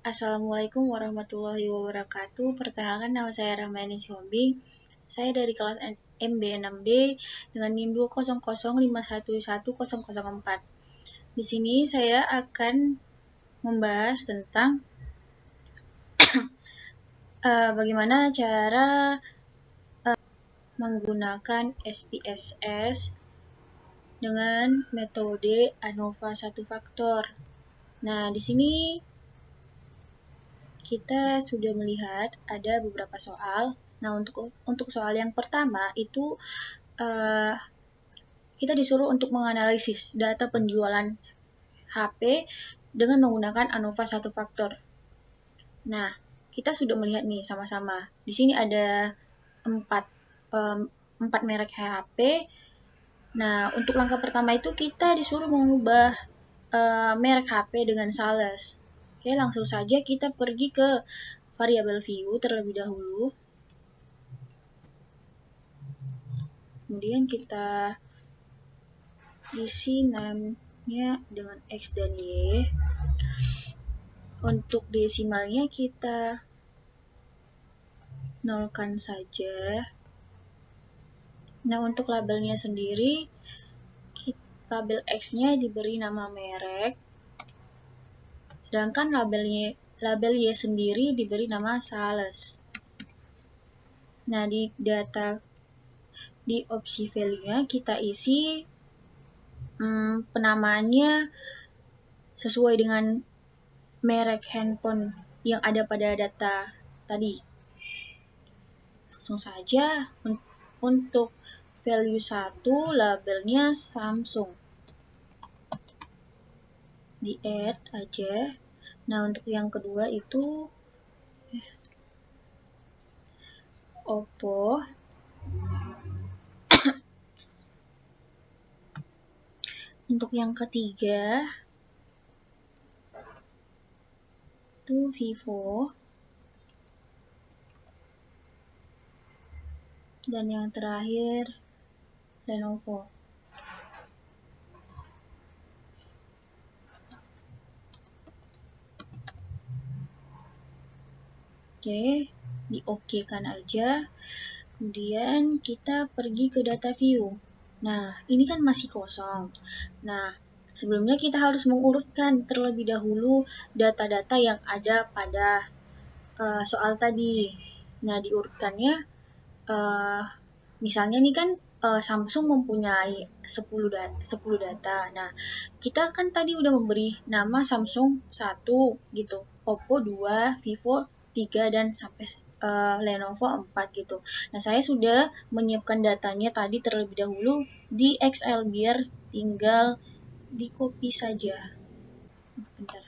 Assalamualaikum warahmatullahi wabarakatuh. Perkenalkan, nama saya Rahmayani Sihombing. Saya dari kelas MB6B dengan NIM 200511004. Di sini saya akan membahas tentang bagaimana cara menggunakan SPSS dengan metode ANOVA 1 faktor. Nah, di sini kita sudah melihat ada beberapa soal. Nah, untuk soal yang pertama itu kita disuruh untuk menganalisis data penjualan HP dengan menggunakan ANOVA 1 faktor. Nah, kita sudah melihat nih sama-sama. Di sini ada 4 merek HP. Nah, untuk langkah pertama itu kita disuruh mengubah merek HP dengan sales. Oke, langsung saja kita pergi ke variabel view terlebih dahulu. Kemudian kita isi namanya dengan X dan Y. Untuk desimalnya kita nolkan saja. Nah, untuk labelnya sendiri, label X-nya diberi nama merek, sedangkan label Y sendiri diberi nama sales. Nah, di opsi value-nya kita isi penamaannya sesuai dengan merek handphone yang ada pada data tadi. Langsung saja untuk value 1 labelnya Samsung. Di add aja. Nah, untuk yang kedua itu Oppo. Untuk yang ketiga itu Vivo. Dan yang terakhir Lenovo. Oke, di-OK-kan aja. Kemudian kita pergi ke data view. Nah, ini kan masih kosong. Nah, sebelumnya kita harus mengurutkan terlebih dahulu data-data yang ada pada soal tadi. Nah, diurutkannya misalnya nih kan Samsung mempunyai 10 data. Nah, kita kan tadi udah memberi nama Samsung 1 gitu, Oppo 2, Vivo 3, dan sampai Lenovo 4 gitu. Nah, saya sudah menyiapkan datanya tadi terlebih dahulu di Excel biar tinggal di copy saja. Bentar.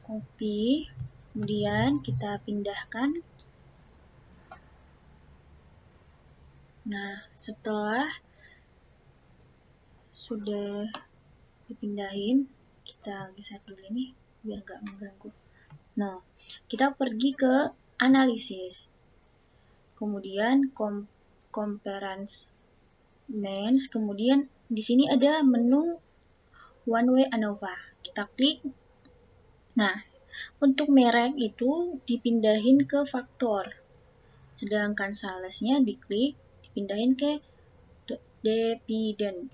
Copy, kemudian kita pindahkan. Nah, setelah sudah dipindahin, kita geser dulu ini biar nggak mengganggu. Nah, kita pergi ke analisis, kemudian comparison, kemudian di sini ada menu one way ANOVA. Kita klik. Nah, untuk merek itu dipindahin ke faktor, sedangkan salesnya diklik dipindahin ke dependent.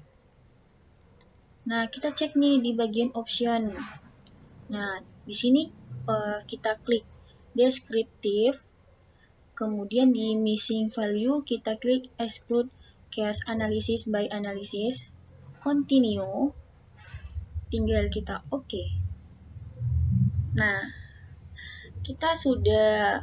Nah, kita cek nih di bagian option. Nah, di sini kita klik descriptive, kemudian di missing value kita klik exclude case analysis by analysis, continue, tinggal kita OK. Nah, kita sudah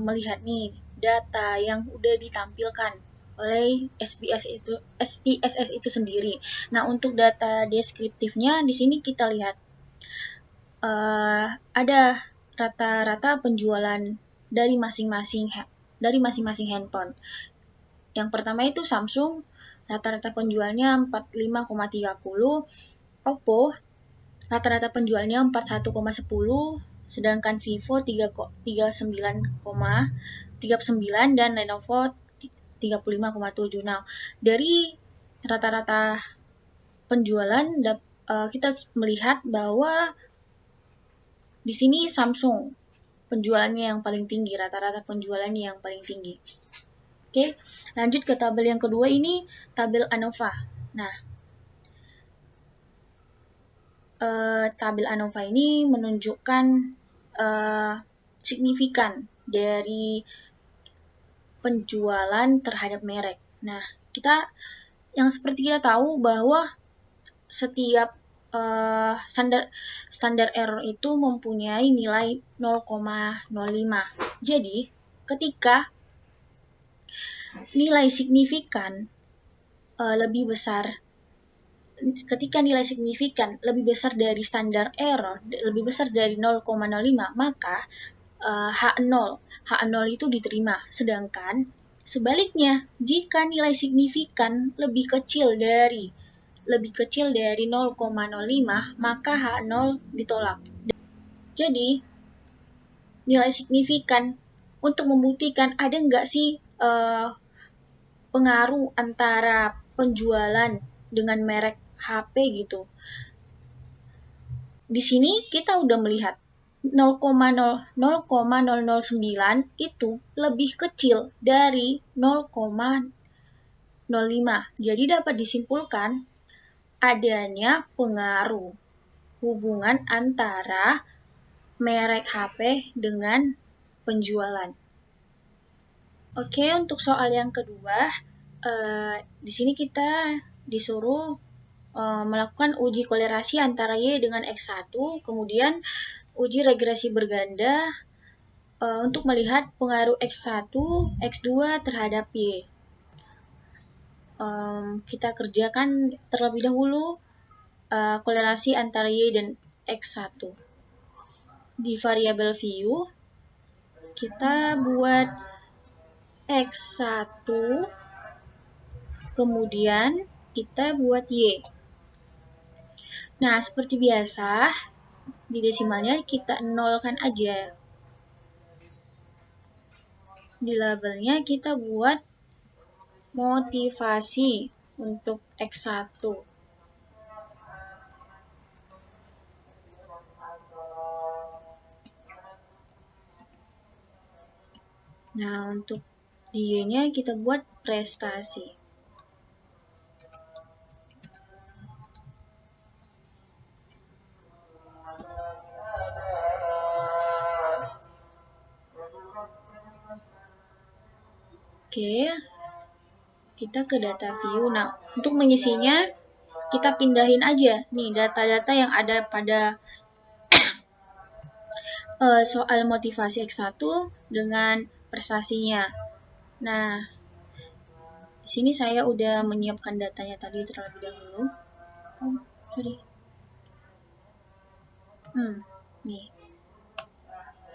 melihat nih data yang udah ditampilkan oleh SPSS itu sendiri. Nah, untuk data deskriptifnya di sini kita lihat ada rata-rata penjualan dari masing-masing handphone. Yang pertama itu Samsung, rata-rata penjualnya 45,30, Oppo rata-rata penjualnya 41,10, sedangkan Vivo 39,39 dan Lenovo 35,7. Nah, dari rata-rata penjualan kita melihat bahwa di sini Samsung penjualannya yang paling tinggi, rata-rata penjualannya yang paling tinggi. Oke, lanjut ke tabel yang kedua, ini tabel ANOVA. Nah, tabel ANOVA ini menunjukkan signifikan dari penjualan terhadap merek. Nah, yang seperti kita tahu bahwa setiap standar error itu mempunyai nilai 0,05. Jadi, ketika nilai signifikan lebih besar dari standar error, lebih besar dari 0,05, maka H0 itu diterima. Sedangkan sebaliknya, jika nilai signifikan lebih kecil dari 0,05, maka H0 ditolak. Jadi, nilai signifikan untuk membuktikan ada nggak sih pengaruh antara penjualan dengan merek HP gitu. Di sini kita udah melihat 0,009 itu lebih kecil dari 0,05. Jadi dapat disimpulkan adanya pengaruh hubungan antara merek HP dengan penjualan. Oke, untuk soal yang kedua, di sini kita disuruh melakukan uji kolerasi antara Y dengan X1, kemudian uji regresi berganda untuk melihat pengaruh X1, X2 terhadap Y. Kita kerjakan terlebih dahulu kolerasi antara Y dan X1. Di variabel view, kita buat X1, kemudian kita buat Y. Nah, seperti biasa, di desimalnya kita nolkan aja. Di labelnya kita buat motivasi untuk X1. Nah, untuk di Y-nya kita buat prestasi. Oke, kita ke data view. Nah, untuk mengisinya, kita pindahin aja nih data-data yang ada pada soal motivasi X1 dengan prestasinya. Nah, di sini saya udah menyiapkan datanya tadi terlebih dahulu. Nih,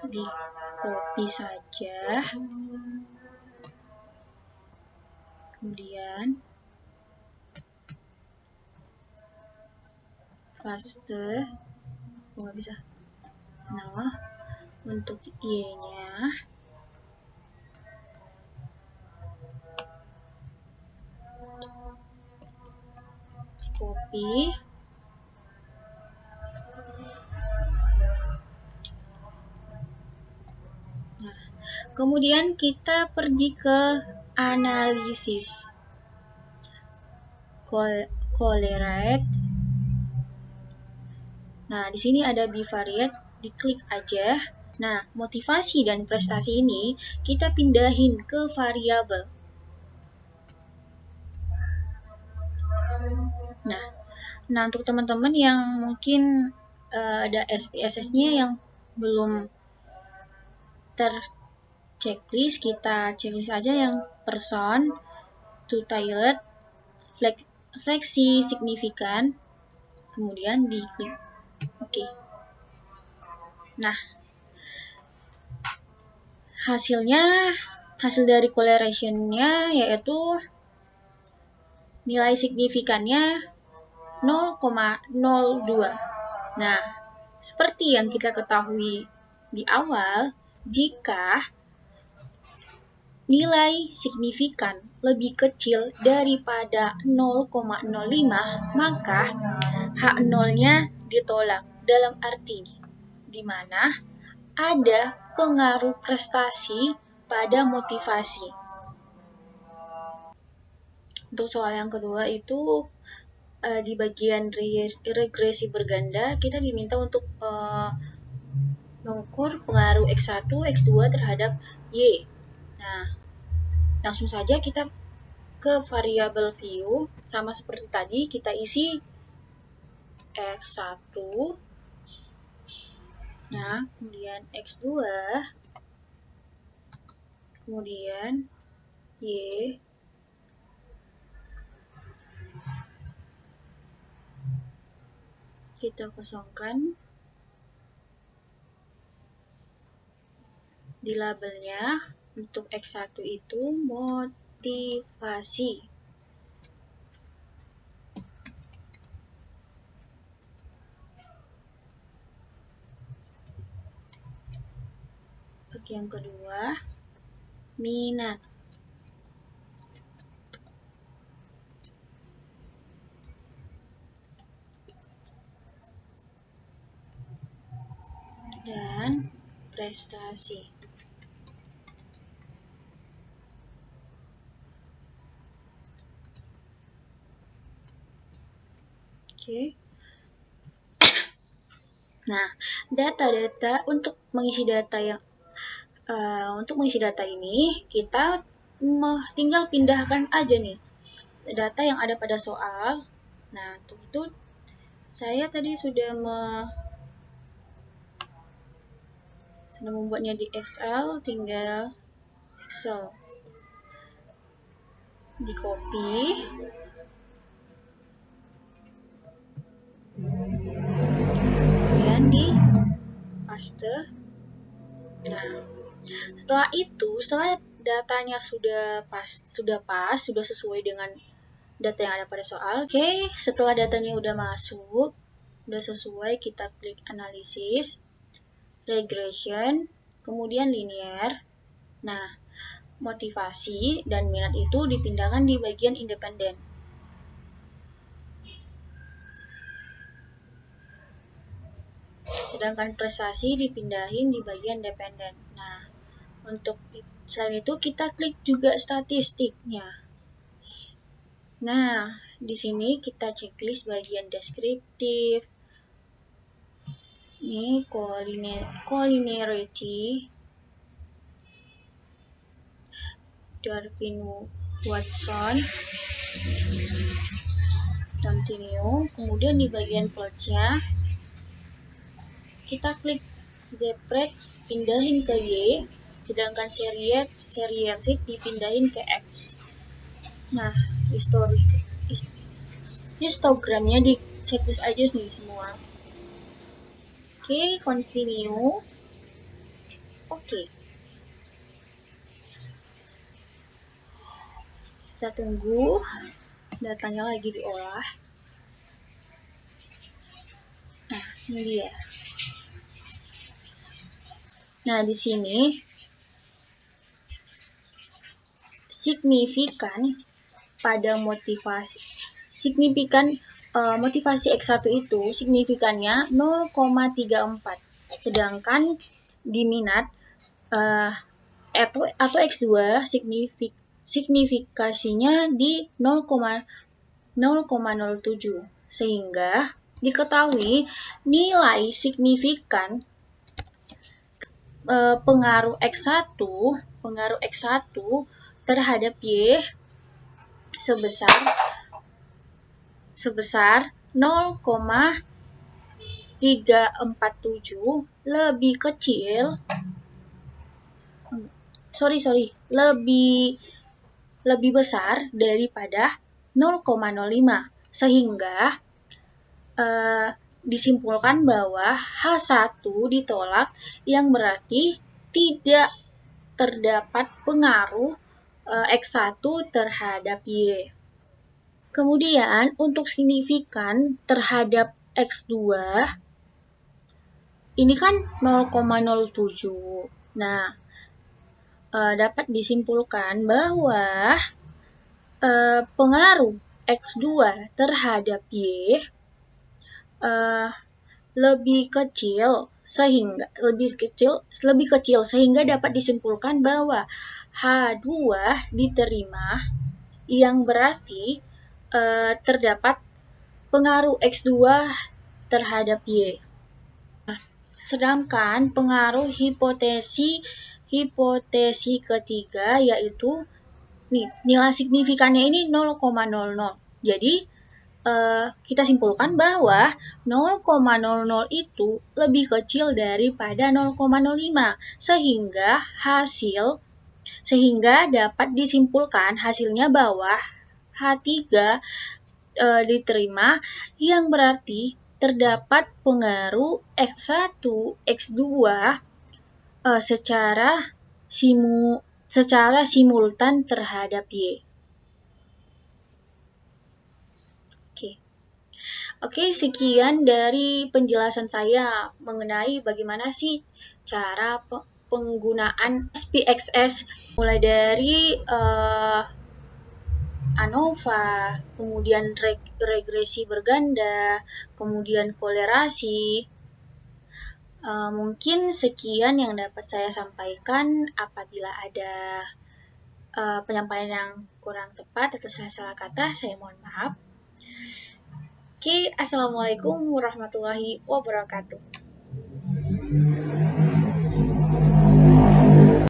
di copy saja. Kemudian paste. Nggak bisa. Nah, untuk Y-nya copy. Nah, kemudian kita pergi ke analisis. Colerate. Nah, di sini ada bivariate, diklik aja. Nah, motivasi dan prestasi ini kita pindahin ke variabel. Nah, untuk teman-teman yang mungkin ada SPSS-nya yang belum terchecklist, kita checklist aja yang person, two-tiled, fleksi signifikan, kemudian diklik Oke. Nah, hasil dari correlation-nya yaitu nilai signifikannya 0,02. Nah, seperti yang kita ketahui di awal, jika nilai signifikan lebih kecil daripada 0,05, maka H0-nya ditolak. Dalam arti di mana ada pengaruh prestasi pada motivasi. Untuk soal yang kedua itu di bagian regresi berganda kita diminta untuk mengukur pengaruh X1, X2 terhadap Y. Nah, langsung saja kita ke variabel view, sama seperti tadi kita isi X1, nah kemudian X2, kemudian Y, kita kosongkan di labelnya. Untuk X1 itu motivasi. Untuk yang kedua, minat. Dan prestasi. Oke. Nah, data-data untuk mengisi data ini kita tinggal pindahkan aja nih data yang ada pada soal. Nah, untuk itu saya tadi sudah membuatnya di Excel, tinggal Excel di copy, kemudian di paste. Nah, setelah datanya sudah sesuai dengan data yang ada pada soal. Oke, setelah datanya udah masuk, udah sesuai, kita klik analisis, regression, kemudian linear. Nah, motivasi dan minat itu dipindahkan di bagian independen. Sedangkan prestasi dipindahin di bagian dependen. Nah, untuk selain itu kita klik juga statistiknya. Nah, di sini kita checklist bagian deskriptif. Ini collinearity, Darwin-Watson, continue. Kemudian di bagian plots-nya kita klik Zeprek, pindahin ke Y, sedangkan seriasid dipindahin ke X. Nah, histogramnya di checklist aja nih semua. Oke, continue. Oke. Kita tunggu datanya lagi diolah. Nah, ini dia. Nah, di sini signifikan motivasi X1 itu signifikannya 0,34. Sedangkan di minat atau X2 signifikasinya di 0,07. Sehingga diketahui nilai signifikan pengaruh X1 terhadap Y sebesar 0,347 lebih kecil, lebih besar daripada 0,05, sehingga disimpulkan bahwa H1 ditolak, yang berarti tidak terdapat pengaruh X1 terhadap Y. Kemudian untuk signifikan terhadap X2 ini kan 0,07. Nah, dapat disimpulkan bahwa pengaruh X2 terhadap Y lebih kecil sehingga dapat disimpulkan bahwa H2 diterima, yang berarti terdapat pengaruh X2 terhadap Y. Sedangkan pengaruh hipotesi ketiga yaitu nilai signifikannya ini 0,00. Jadi kita simpulkan bahwa 0,00 itu lebih kecil daripada 0,05 sehingga dapat disimpulkan hasilnya bahwa H3 diterima, yang berarti terdapat pengaruh X1, X2 secara simultan terhadap Y. Oke, sekian dari penjelasan saya mengenai bagaimana sih cara penggunaan SPXS, mulai dari ANOVA, kemudian regresi berganda, kemudian kolerasi. Mungkin sekian yang dapat saya sampaikan. Apabila ada penyampaian yang kurang tepat atau salah kata, saya mohon maaf. Oke, assalamualaikum warahmatullahi wabarakatuh.